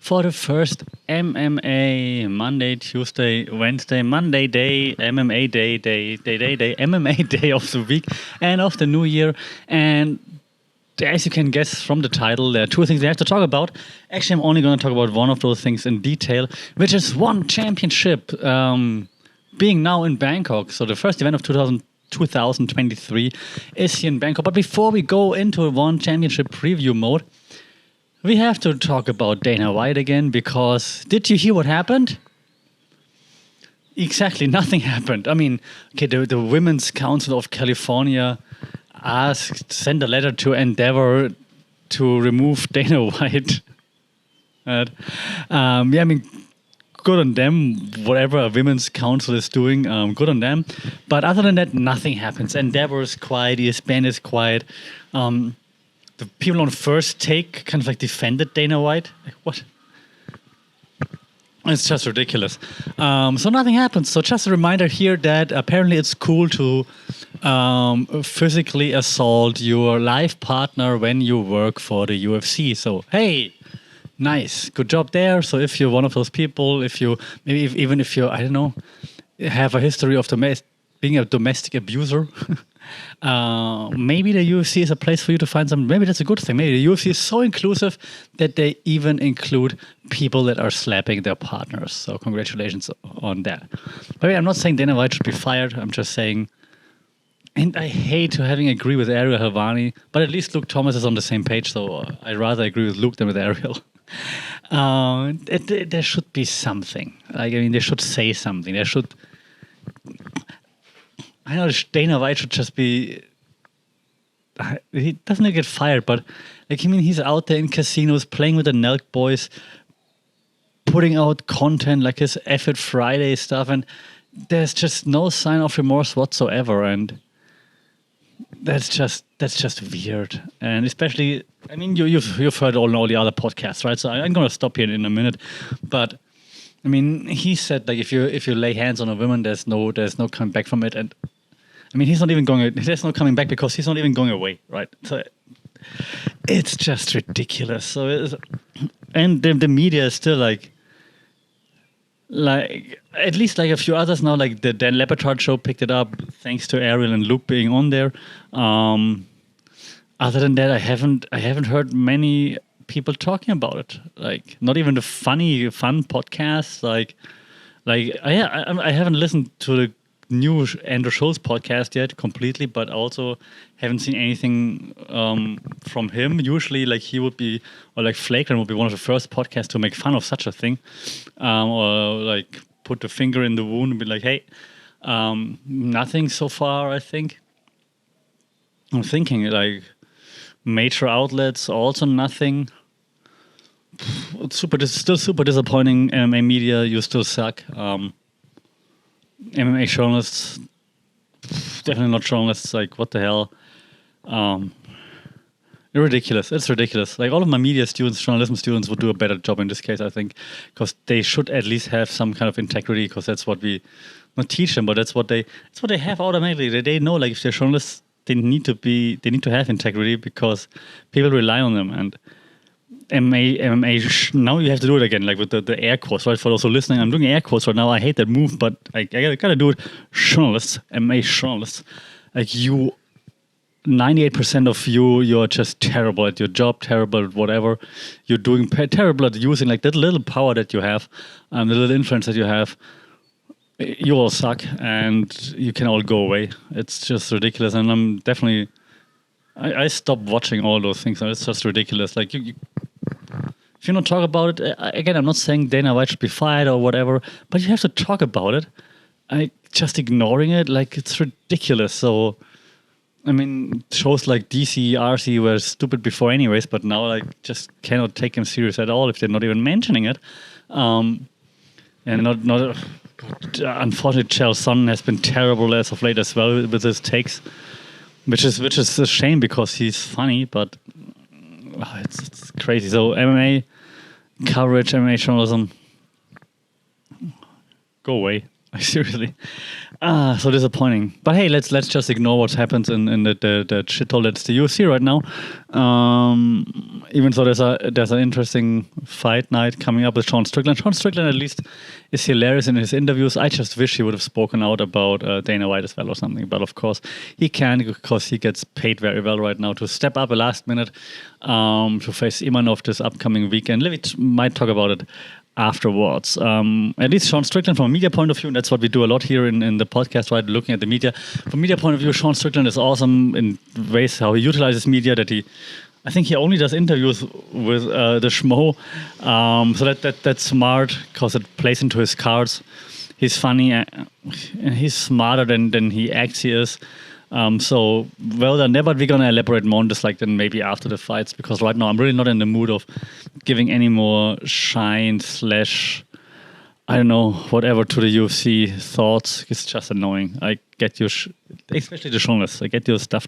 for the first MMA Monday, Tuesday, Wednesday, Monday day, MMA day, MMA day of the week and of the new year. And as you can guess from the title, there are two things we have to talk about. Actually, I'm only going to talk about one of those things in detail, which is one championship being now in Bangkok. So the first event of 2023 is here in Bangkok. But before we go into one championship preview mode, we have to talk about Dana White again, because did you hear what happened? Exactly, nothing happened. I mean, okay, the Women's Council of California sent a letter to Endeavor to remove Dana White. I mean, good on them. Whatever a women's council is doing, good on them. But other than that, nothing happens. Endeavor is quiet. ESPN is quiet. The people on First Take kind of like defended Dana White. Like, what? It's just ridiculous. So nothing happens. So just a reminder here that apparently it's cool to physically assault your life partner when you work for the UFC. So, hey, nice. Good job there. So if you're one of those people, if you, maybe even if you, I don't know, have a history of being a domestic abuser, maybe the UFC is a place for you to find some. Maybe that's a good thing. Maybe the UFC is so inclusive that they even include people that are slapping their partners. So congratulations on that. But I'm not saying Dana White should be fired. I'm just saying, and I hate to having agree with Ariel Helwani, but at least Luke Thomas is on the same page. So I'd rather agree with Luke than with Ariel. There should be something. Like, I mean, they should say something. They should. I know Dana White should just be. He doesn't get fired, but like, I mean, he's out there in casinos playing with the Nelk boys, putting out content like his F-It Friday stuff, and there's just no sign of remorse whatsoever, and that's just weird. And especially, I mean, you've heard all the other podcasts, right? So I'm going to stop here in a minute, but I mean, he said like if you lay hands on a woman, there's no coming back from it, and I mean, he's not even going. There's no coming back because he's not even going away, right? So it's just ridiculous. So and the media is still like at least like a few others now, like the Dan Leppard show picked it up thanks to Ariel and Luke being on there. Other than that, I haven't heard many people talking about it. Like, not even the fun podcasts. Like I haven't listened to the new Andrew Schulz podcast yet completely, but also haven't seen anything from him. Usually, like, he would be, or like Flagrant would be one of the first podcasts to make fun of such a thing, or like put the finger in the wound and be like, hey, nothing so far, I think. I'm thinking like major outlets, also nothing. It's still super disappointing. MMA Media, you still suck. MMA journalists, definitely not journalists. Like, what the hell? Ridiculous. It's ridiculous. Like, all of my media students, journalism students would do a better job in this case, I think, because they should at least have some kind of integrity, because that's what we not teach them, but that's what they have automatically. They know, like, if they're journalists, they need to have integrity because people rely on them. And MMA, now you have to do it again, like with the air quotes, right? For those who are listening, I'm doing air quotes right now. I hate that move, but I gotta do it. Journalists, MMA journalists, like, you, 98% of you're just terrible at your job, terrible at whatever you're doing, terrible at using like that little power that you have, the little influence that you have. You all suck, and you can all go away. It's just ridiculous, and I'm definitely. I stopped watching all those things. It's just ridiculous. Like, you if you don't talk about it, again, I'm not saying Dana White should be fired or whatever, but you have to talk about it. Just ignoring it, like, it's ridiculous. So, I mean, shows like DC, RC were stupid before anyways, but now, like, just cannot take them serious at all if they're not even mentioning it. And not unfortunately, Chael Sonnen has been terrible as of late as well with his takes, which is a shame because he's funny, but it's crazy. So MMA coverage, MMA journalism, go away. Seriously. So disappointing. But hey, let's just ignore what happens in the shithole that's the UFC right now. Even though there's an interesting fight night coming up with Sean Strickland. Sean Strickland at least is hilarious in his interviews. I just wish he would have spoken out about Dana White as well or something. But of course he can, because he gets paid very well right now to step up a last minute to face Imanov this upcoming weekend. We might talk about it afterwards. At least Sean Strickland, from a media point of view, and that's what we do a lot here in the podcast, right? Looking at the media. From a media point of view, Sean Strickland is awesome in ways how he utilizes media, I think he only does interviews with the Schmo. So that's smart, because it plays into his cards. He's funny, and he's smarter than he acts he is. So well done there, but we're gonna elaborate more on this then maybe after the fights, because right now I'm really not in the mood of giving any more shine / I don't know, whatever to the UFC thoughts. It's just annoying. I get your especially the journalists. I get your stuff,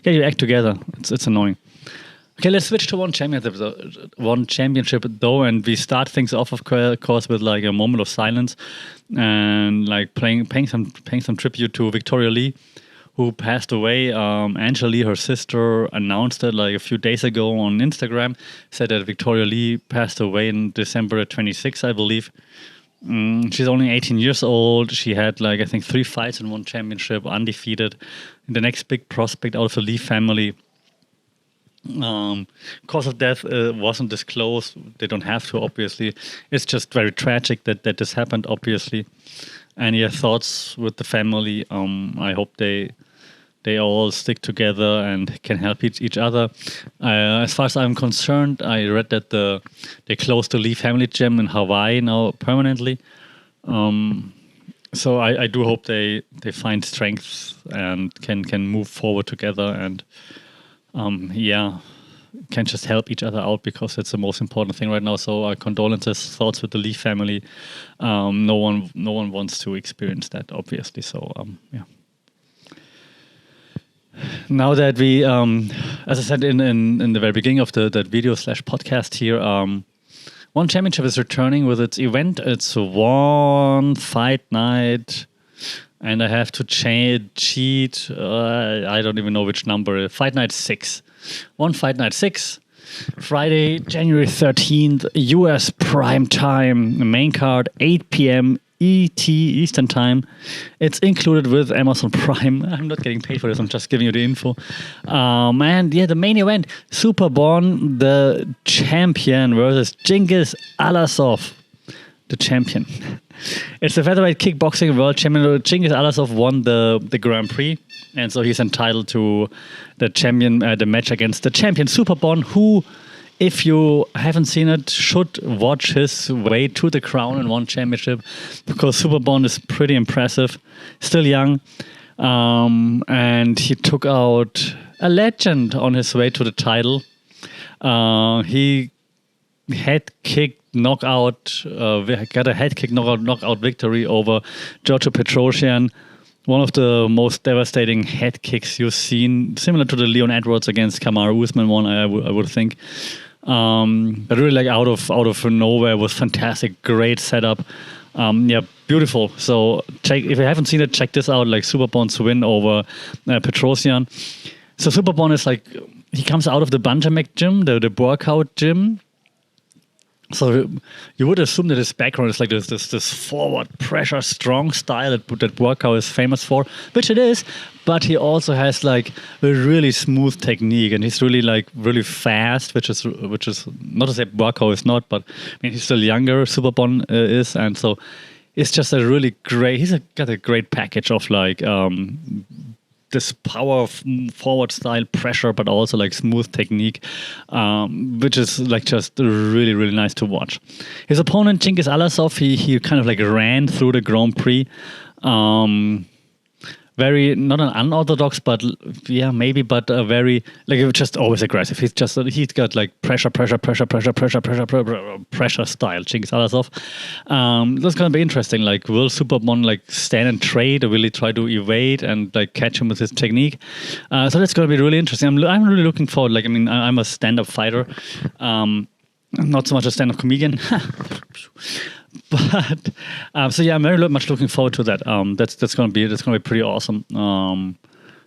get your act together. It's annoying. Okay, let's switch to one championship though, and we start things off, of course, with a moment of silence and paying some tribute to Victoria Lee, who passed away. Angela Lee, her sister, announced it a few days ago on Instagram, said that Victoria Lee passed away in December 26th, I believe. She's only 18 years old. She had I think 3 fights and 1 championship, undefeated. The next big prospect out of the Lee family. Cause of death wasn't disclosed. They don't have to, obviously. It's just very tragic that this happened, obviously. Any thoughts with the family? I hope they all stick together and can help each other. As far as I'm concerned, I read that they closed the Lee family gym in Hawaii now permanently. So I do hope they find strength and can move forward together and can just help each other out, because it's the most important thing right now. So condolences, thoughts with the Lee family. No one wants to experience that, obviously. So Now that we, as I said in the very beginning of that video / podcast here, One Championship is returning with its event. It's one fight night. And I have to cheat. I don't even know which number. Fight night 6. One fight night 6. Friday, January 13th, US prime time. Main card, 8 p.m. ET, Eastern time. It's included with Amazon Prime. I'm not getting paid for this. I'm just giving you the info. The main event, Super Bon, the champion, versus Genghis Alasov, the champion. It's the featherweight kickboxing world champion. Genghis Alasov won the Grand Prix, and so he's entitled to the match against the champion Super Bon, who, if you haven't seen it, should watch his way to the crown in One Championship, because Super Bon is pretty impressive, still young, and he took out a legend on his way to the title. He head kicked knockout victory over Giorgio Petrosyan, one of the most devastating head kicks you've seen, similar to the Leon Edwards against Kamaru Usman one, I would think. But really out of nowhere, was fantastic, great setup. Beautiful. So if you haven't seen it, check this out, Super Bon's win over Petrosyan. So Super Bon is he comes out of the Bantamweight gym, the workout gym. So you would assume that his background is this forward pressure, strong style that Buakaw is famous for, which it is. But he also has a really smooth technique, and he's really fast, which is not to say Buakaw is not, but he's still younger. Super Bon is, and so it's just a really great. He's got a great package of this power of forward style pressure, but also smooth technique, which is just really, really nice to watch. His opponent, Genghis Alasov, he kind of ran through the Grand Prix. Very, not an unorthodox, but maybe, but a very, just always aggressive. He's got pressure style, Genghis Alasov. That's going to be interesting. Will Super Bon stand and trade, or will he try to evade and catch him with his technique? So that's going to be really interesting. I'm really looking forward. I'm a stand-up fighter. Not so much a stand-up comedian. But so yeah, I'm very much looking forward to that. That's gonna be pretty awesome.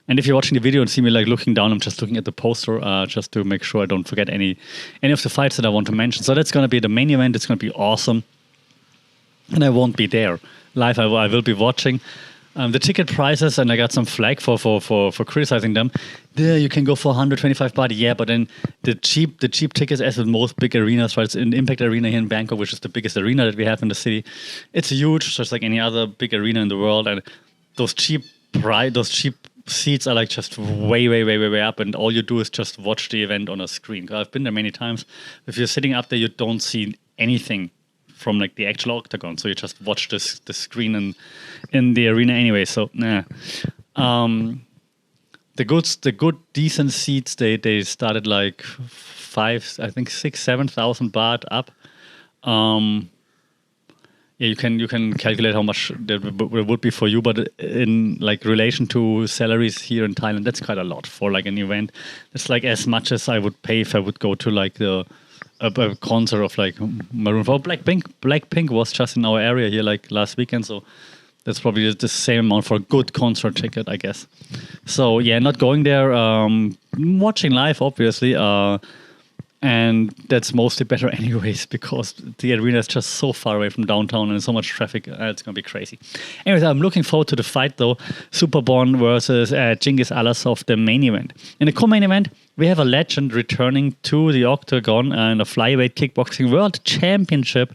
And if you're watching the video and see me like looking down, I'm just looking at the poster just to make sure I don't forget any of the fights that I want to mention. So that's gonna be the main event. It's gonna be awesome, and I won't be there live. I will be watching. The ticket prices, and I got some flag for criticizing them. There, you can go for 125 baht. Yeah, but then the cheap tickets, as with most big arenas, right? It's in Impact Arena here in Bangkok, which is the biggest arena that we have in the city. It's huge, just like any other big arena in the world. And those cheap seats are like just way up, and all you do is just watch the event on a screen. I've been there many times. If you're sitting up there, you don't see anything from like the actual octagon, so you just watch the screen in the arena anyway. So the good decent seats they started like 6,000-7,000 baht up. Yeah, you can calculate how much that would be for you, but in like relation to salaries here in Thailand, that's quite a lot for like an event. It's like as much as I would pay if I would go to like a concert of like Maroon 5. Blackpink was just in our area here like last weekend, so that's probably the same amount for a good concert ticket, I guess. So yeah, not going there, watching live obviously, and that's mostly better anyways because the arena is just so far away from downtown and there's so much traffic. It's gonna be crazy. Anyways, I'm looking forward to the fight though. Superbon versus Genghis Alasov, the main event. In the co-main event, we have a legend returning to the octagon in a flyweight kickboxing world championship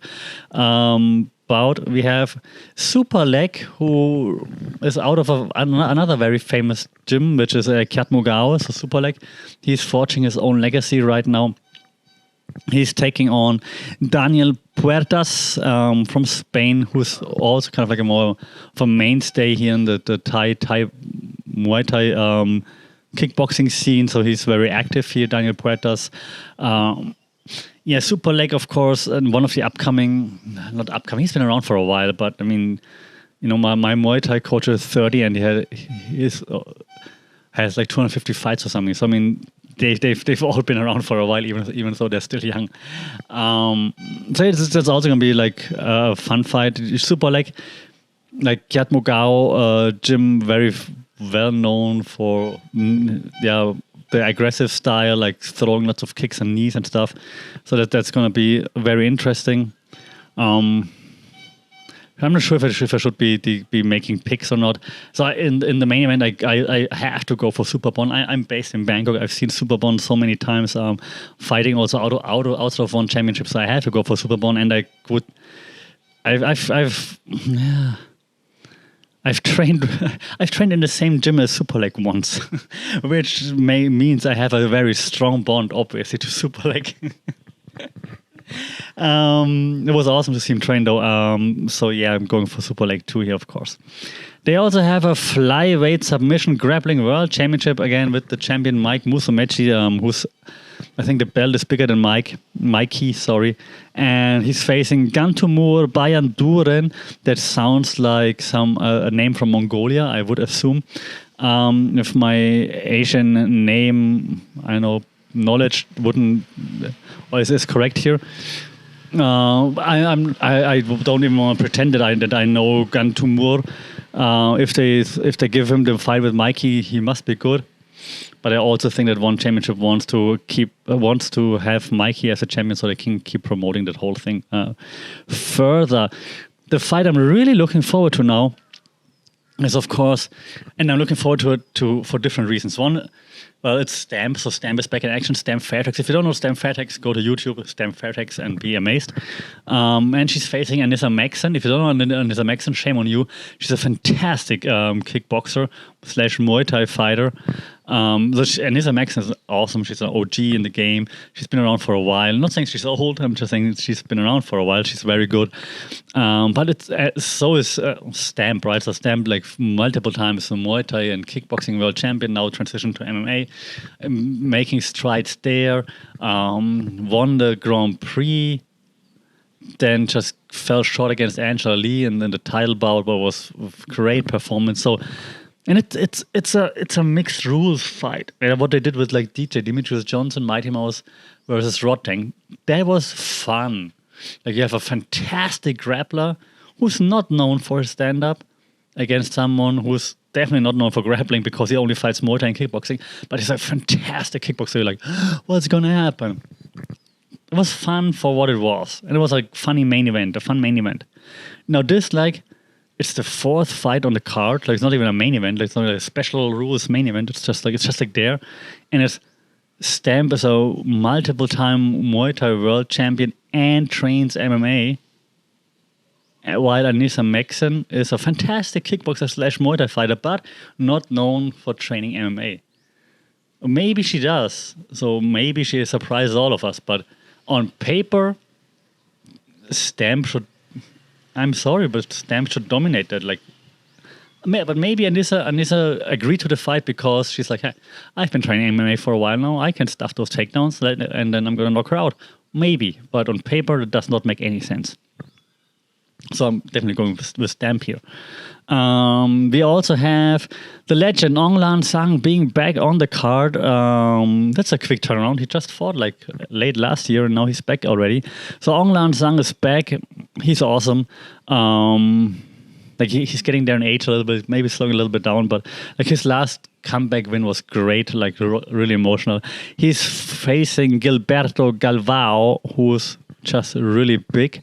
bout. We have Super Leg, who is out of another very famous gym, which is Kyatmugao. So Super Leg, he's forging his own legacy right now. He's taking on Daniel Puertas from Spain, who's also kind of like a more of a mainstay here in the Thai Muay Thai kickboxing scene. So he's very active here, Daniel Puertas. Yeah, Super Leg, of course, and one of the not upcoming, he's been around for a while, but I mean, you know, my Muay Thai coach is 30 and he has like 250 fights or something. So I mean, they've all been around for a while, even though they're still young. So it's also gonna be like a fun fight. Super like Kyatmugao gym, very well known for the aggressive style, like throwing lots of kicks and knees and stuff. So that's gonna be very interesting. I'm not sure if I should be making picks or not. So in the main event, I have to go for Superbon. I'm based in Bangkok. I've seen Superbon so many times, fighting also out of one championship. So I have to go for Superbon, and I've trained in the same gym as Super Leg once, which means I have a very strong bond, obviously, to Super Leg. It was awesome to see him train though. So yeah, I'm going for Super Leg 2 here, of course. They also have a flyweight submission grappling world championship again with the champion Mike Musumeci, who's, I think the belt is bigger than Mikey, and he's facing Gantumur Bayanduren. That sounds like a name from Mongolia, I would assume. If my Asian name, knowledge wouldn't is correct here. I don't even want to pretend that I know Gantumur. If they give him the fight with Mikey, he must be good. But I also think that one championship wants to have Mikey as a champion, so they can keep promoting that whole thing further. The fight I'm really looking forward to now is, of course, and I'm looking forward to it for different reasons. One, well, it's Stamp. So Stamp is back in action. Stamp Fairtex. If you don't know Stamp Fairtex, go to YouTube, Stamp Fairtex, and be amazed. And she's facing Anissa Maxon. If you don't know Anissa Maxon, shame on you. She's a fantastic kickboxer / Muay Thai fighter. Anissa Maxon is awesome. She's an OG in the game. She's been around for a while. I'm not saying she's old. I'm just saying she's been around for a while. She's very good. But so is Stamp, right? So Stamp, like multiple times the Muay Thai and kickboxing world champion, now transitioned to MMA, making strides there. Won the Grand Prix. Then just fell short against Angela Lee, and then the title bout was great performance. So. And it's a mixed rules fight. What they did with like DJ Demetrius Johnson, Mighty Mouse versus Rotting, that was fun. Like you have a fantastic grappler who's not known for his stand-up against someone who's definitely not known for grappling because he only fights Muay Thai and kickboxing, but he's a fantastic kickboxer. You're like, what's going to happen? It was fun for what it was. And it was a fun main event. Now this, like, it's the fourth fight on the card. Like, it's not even a main event. Like, it's not a special rules main event. It's just like there. And it's Stamp is a multiple-time Muay Thai world champion and trains MMA. While Anissa Maxon is a fantastic kickboxer / Muay Thai fighter, but not known for training MMA. Maybe she does. So maybe she surprises all of us. But on paper, Stamp should... I'm sorry, but Stamp should dominate that. Like, but maybe Anissa agreed to the fight because she's like, hey, I've been training MMA for a while now. I can stuff those takedowns, and then I'm going to knock her out. Maybe, but on paper, it does not make any sense. So I'm definitely going with Stamp here. We also have the legend Ong Lan Sang being back on the card. That's a quick turnaround. He just fought like late last year, and now he's back already. So Ong Lan Sang is back. He's awesome. Like he's getting there in age a little bit, maybe slowing a little bit down, but like his last comeback win was great, like really emotional. He's facing Gilberto Galvao, who's just really big.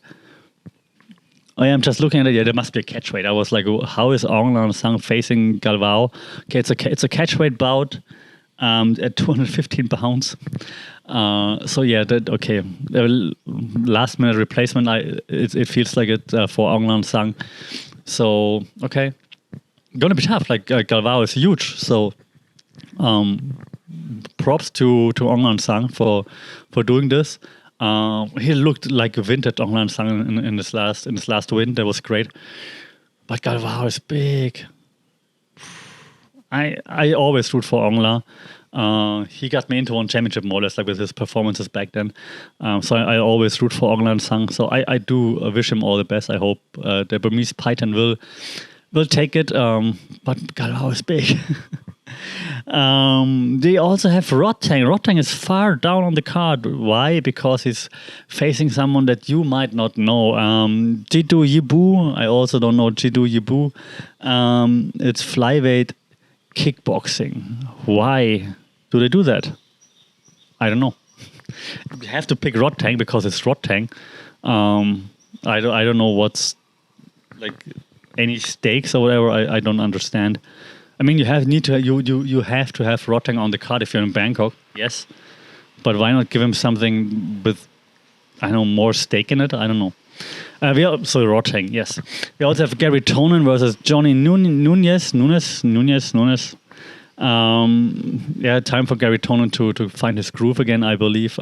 I am just looking at it. Yeah, there must be a catchweight. I was like, how is Ong Lan Sang facing Galvao? Okay, it's a catchweight bout at 215 pounds. So yeah, okay. Last minute replacement. It feels like it for Ong Lan Sang. So okay, gonna be tough. Like Galvao is huge. So props to Ong Lan Sang for doing this. He looked like a vintage Ong Lan Sang in his last win. That was great. But Galvao is big. I always root for Ong Lan. He got me into one championship more or less, like with his performances back then. So I always root for Ong Lan Sang. So I do wish him all the best. I hope the Burmese Python will take it. But Galvao is big. They also have Rotang. Rotang is far down on the card. Why? Because he's facing someone that you might not know. Jiddu Yibu. I also don't know Jiddu Yibu. It's flyweight kickboxing. Why do they do that? I don't know. You have to pick Rotang because it's Rotang. I don't know what's like any stakes or whatever. I don't understand. I mean, you have to have Rotang on the card if you're in Bangkok, yes. But why not give him something with, I don't know, more stake in it? I don't know. Rotang, yes. We also have Gary Tonin versus Johnny Nunes. Time for Gary Tonin to find his groove again, I believe.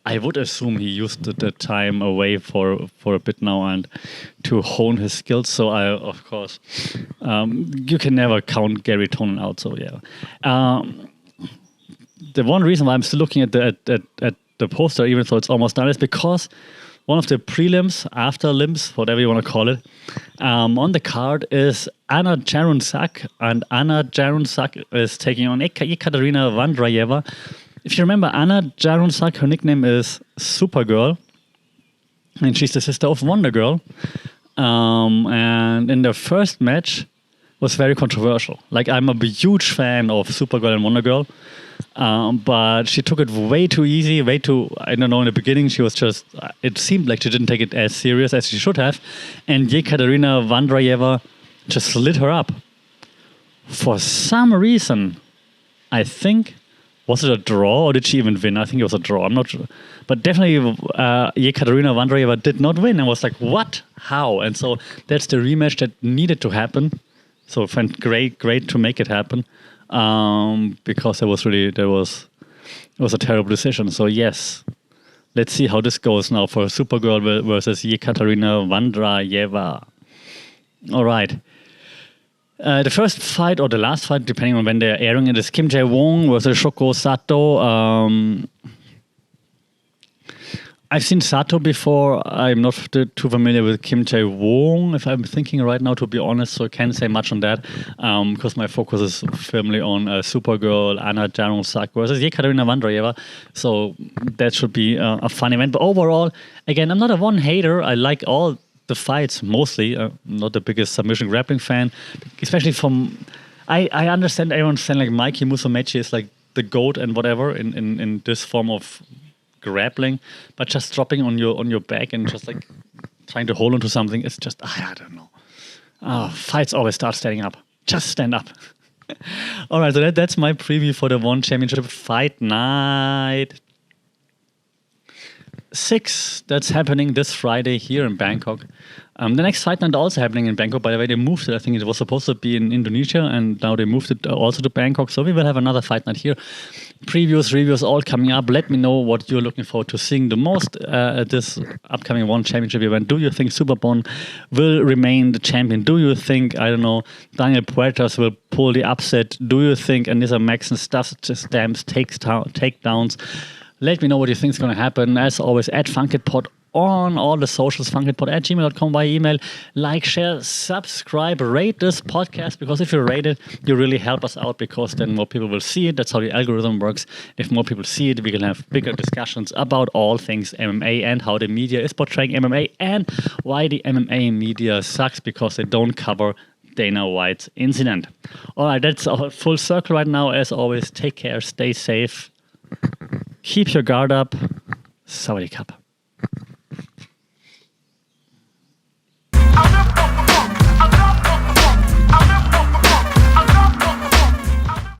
I would assume he used the time away for a bit now and to hone his skills. So of course, you can never count Gary Tonin out. So yeah, the one reason why I'm still looking at the poster, even though it's almost done, is because one of the prelims, after limbs, whatever you want to call it, on the card is Anna Jarunsak, and Anna Jarunsak is taking on Ekaterina Vandrayeva. If you remember, Anna Jarunsak, her nickname is Supergirl, and she's the sister of Wonder Girl. And in their first match was very controversial. Like, I'm a huge fan of Supergirl and Wonder Girl, but she took it way too easy, I don't know, in the beginning she was just, it seemed like she didn't take it as serious as she should have, and Yekaterina Vandrayeva just lit her up. For some reason, I think, was it a draw or did she even win? I think it was a draw. I'm not sure. But definitely Yekaterina Vandrayeva did not win and was like, what? How? And so that's the rematch that needed to happen. So I found great to make it happen. Because it was a terrible decision. So yes, let's see how this goes now for Supergirl versus Yekaterina Vandrayeva. All right. The first fight or the last fight, depending on when they're airing it, is Kim Jae-won versus Shoko Sato. I've seen Sato before. I'm not too familiar with Kim Jae-wong, if I'm thinking right now, to be honest, so I can't say much on that because my focus is firmly on Supergirl, Anna Jaron-Sak versus Yekaterina Vandreeva. So that should be a fun event. But overall, again, I'm not a one hater. I like all the fights mostly. I'm not the biggest submission grappling fan, especially from... I understand everyone's saying like Mikey Musumeci is like the GOAT and whatever in this form of grappling, but just dropping on your back and just like trying to hold onto something, it's just I don't know. Fights always start standing up. Just stand up. All right, so that's my preview for the One Championship Fight Night 6 that's happening this Friday here in Bangkok. The next fight night also happening in Bangkok. By the way, they moved it. I think it was supposed to be in Indonesia, and now they moved it also to Bangkok. So we will have another fight night here. Previews, reviews, all coming up. Let me know what you're looking forward to seeing the most at this upcoming One Championship event. Do you think Superbon will remain the champion? Do you think, I don't know, Daniel Puertas will pull the upset? Do you think Anissa Maxson stamps takedowns? Let me know what you think is going to happen. As always, at FunkitPod on all the socials, funkitpod@gmail.com by email. Like, share, subscribe, rate this podcast, because if you rate it, you really help us out, because then more people will see it. That's how the algorithm works. If more people see it, we can have bigger discussions about all things MMA and how the media is portraying MMA and why the MMA media sucks, because they don't cover Dana White's incident. All right, that's a full circle right now. As always, take care, stay safe, keep your guard up. Sawadee Cup.